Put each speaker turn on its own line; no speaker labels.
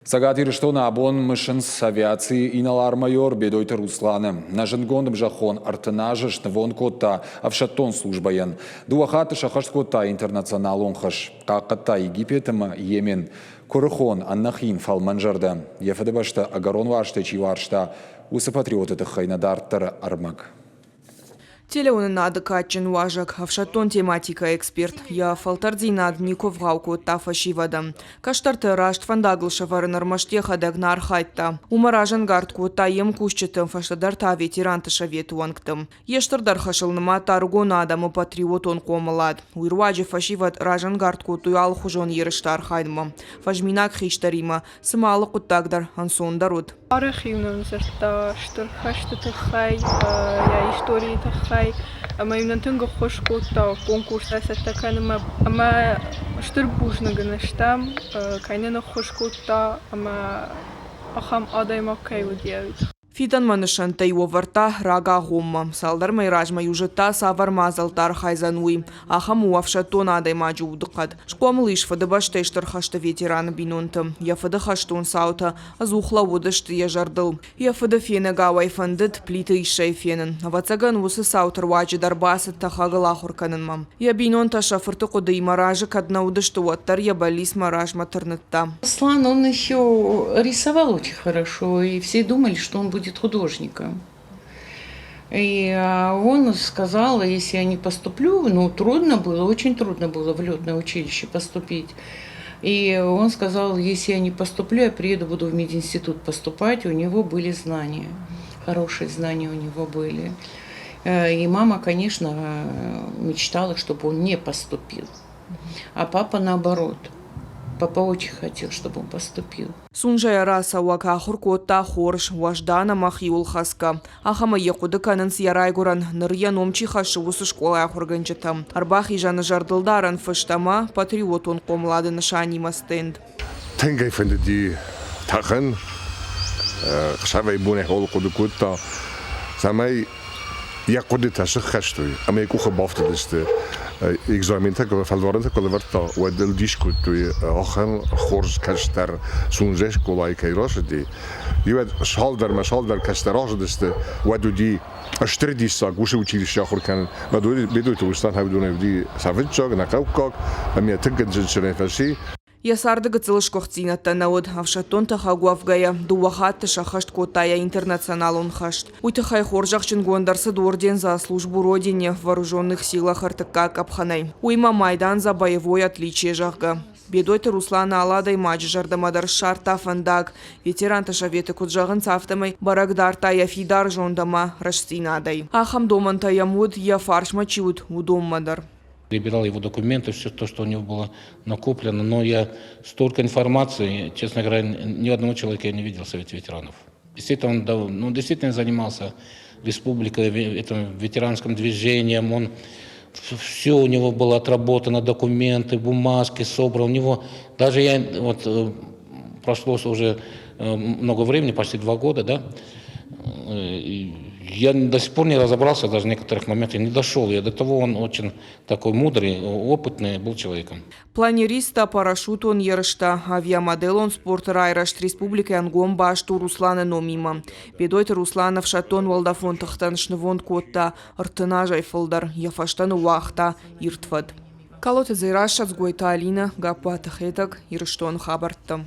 Сагатир что на абон мышинс авиации иналар майор бедойты Русланы. Нажингондым жахон артынажыш вон кота авшаттон службаян. Дуахаты шахаш кота интернационал онхаш. Каката Египетема Йемен. Курыхон аннахин фалманжарда. Ефеде башта агарон варшта чиваршта. Усы патриоты тахайнадартар армак.
Телеоны надо качен важак, авшатон тематика эксперт. Я фалтардзи над Ников гауку тафашивада. Каштарты рашт фандаглыша варынармаштеха дагнар хайтта. Умаражан гардку таем кушчетым фаштадарта ветеранты шаветуангтым. Ештардар хашылныма таргон адамы патриотон комалад. Уйрваджи фашивад ражан гардку туял хужон ерыштар хайдма. Фажминак хиштарима. Сымалы куттагдар ансондарут.
Архивным зерта штурхаштаты хай, я истории тахай. Ама именно тынга хош кота конкурс асаттаканыма. Ама штурбужна ганаштам, кайнена хош кота, ама ахам адайма кайвудиявит.
Фитан манышанта его варта рага гомма. Салдар майражма южета савар мазалтар хайзануи. Ахаму авшатон адай маджу удыкат. Шком лиш фадабашта иштархашта ветеран бинунтам. Я фадахаштон саута, азухла удашт ежардыл. Я фадафена гавай фандет плита ишай фенен. Авацаган усы саутар ваджи дарбасат тахагала хурканынмам. Я бинунта шафырты куда и маража кадна удашта уаттар я балис мараж матернетта.
Аслан, он еще рисовал очень хорошо, и все думали, что он будет художником. И он сказал, если я не поступлю, трудно было, очень трудно было в летное училище поступить. И он сказал, если я не поступлю, я приеду, буду в мединститут поступать. У него были знания, хорошие знания у него были. И мама, конечно, мечтала, чтобы он не поступил. А папа наоборот. Папа очень хотел, чтобы он поступил.
Сунжая раса уака хуркота хорш важдана махиул хаска. Ахама якуды канынс ярайгуран нырья номчи хашы усы школа ахурганчатам. Арбах ижаны жардылдаран фыштама патриотон комлады нышанима стенд.
Тенгай фэнди ди тахан хшавай буне хол кудукутта самай якуды ташых хаштой. Ама якуха бафтадысты. Examenta que falvaranta que levarta o del disco tu ahan khorz kastar sunjesh kolay kayrashdi yvad shaldar kastarajdiste wadudi اشتردي الساق وش وشيل الشاخر كان بدو توستان هبدون بدي سافيتشاق نقاوكاك أمي تجد جنشرين فشي
Ясарды гыцылышкохцина танауд, авшатон тахагуавгая, дуахат шахашт котая интернационал он хашт. Уйтахай хоржахчин гондарсы орден за службу родине в вооруженных силах РТК Капханай. Уйма Майдан за боевое отличие жахга. Бедойты Руслана Аладай маджи жардамадар шарта фандак, ветеран ташаветы куджагын цафтамай, барагдар тая фидар жондама раштинадай. Ахам доман таямуд я фаршма чиуд удоммадар.
Перебирал его документы, все то, что у него было накоплено, но я столько информации, честно говоря, ни одного человека я не видел в Совете ветеранов. Действительно, он действительно занимался республикой, этим ветеранским движением, все у него было отработано, документы, бумажки собраны. У него, даже прошло уже много времени, почти 2 года, да, я до сих пор не разобрался, даже в некоторых моментах не дошел. Я до того он очень такой мудрый, опытный был человеком.
Планериста, парашют он ерышта, авиамодел он спорт райрашт республика Ангом башту Руслана номима. Бедойт Русланов шатон валдафон тахтаншнывон котта, артына жайфылдар, яфаштан уахта, иртвад. Калоты зайрашат сгойта Алина, гапа тахетак, ирыштон хабарттам.